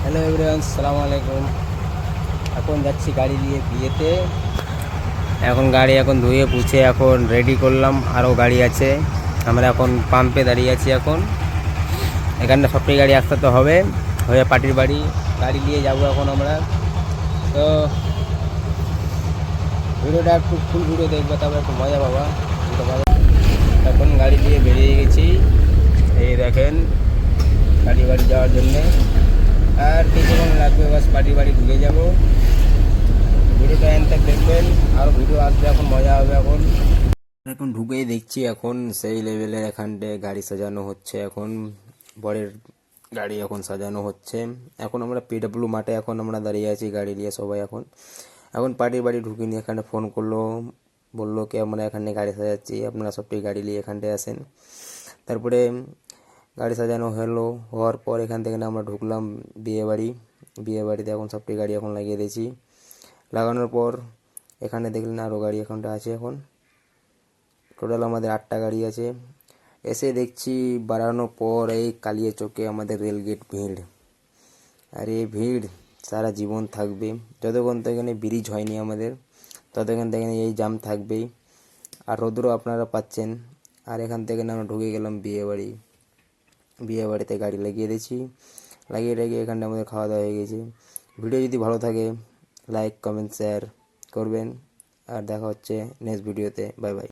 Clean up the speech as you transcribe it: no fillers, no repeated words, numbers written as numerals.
Hello everyone, সালামু আলাইকুম। এখন যাচ্ছি গাড়ি নিয়ে বিয়েতে। এখন গাড়ি ধুয়ে পুছে এখন রেডি করলাম, আরও গাড়ি আছে। আমরা এখন পাম্পে দাঁড়িয়ে আছি। এখন এখানটা সবটি গাড়ি আসতে হবে হয়ে পার্টির বাড়ি গাড়ি নিয়ে যাব এখন আমরা। তো ভিডিওটা একটু ফুল ভিডিও দেখবে, তবে একটু মজা পাবা। এখন গাড়ি দিয়ে বেরিয়ে গেছি, এই দেখেন বাড়ি যাওয়ার জন্যে। আর কিছুক্ষণ লাগবে, বাস বাড়ি ঢুকে যাব। ভিডিওটা এন্ড তক দেখবেন, আরও ভিডিও আসবে, এখন মজা হবে। এখন ঢুকেই দেখছি এখন সেই লেভেলের এখানটায় গাড়ি সাজানো হচ্ছে। এখন বরের গাড়ি এখন সাজানো হচ্ছে। এখন আমরা পিডব্লিউ মাঠে এখন আমরা দাঁড়িয়ে আছি গাড়ি নিয়ে সবাই। এখন এখন পার্টির বাড়ি ঢুকিনি, এখানে ফোন করলো, বললো কি আমরা এখানে গাড়ি সাজাচ্ছি, আপনারা সবটি গাড়ি নিয়ে এখানটায় আসেন। তারপরে গাড়ি সাজানো হওয়ার পর এখান থেকে আমরা ঢুকলাম বিয়ে বাড়িতে। এখন সবটি গাড়ি এখন লাগিয়ে দিয়েছি। লাগানোর পর এখানে দেখলেন আরও গাড়ি এখানটা আছে। এখন টোটাল আমাদের 8টা গাড়ি আছে। এসে দেখছি বাড়ানোর পর এই কালিয়াচকে আমাদের রেলগেট ভিড়। আর এই ভিড় সারা জীবন থাকবে, যতক্ষণ তো এখানে ব্রিজ হয়নি আমাদের, ততক্ষণ থেকে এই জাম থাকবেই। আর রোদ্রও আপনারা পাচ্ছেন। আর এখান থেকে আমরা ঢুকে গেলাম বিয়ে বাড়িতে গাড়ি লাগিয়ে দিয়েছি। লাগিয়ে এখানটা আমাদের খাওয়া দাওয়া হয়ে গেছে। ভিডিও যদি ভালো থাকে লাইক কমেন্ট শেয়ার করবেন। আর দেখা হচ্ছে নেক্সট ভিডিওতে। Bye bye.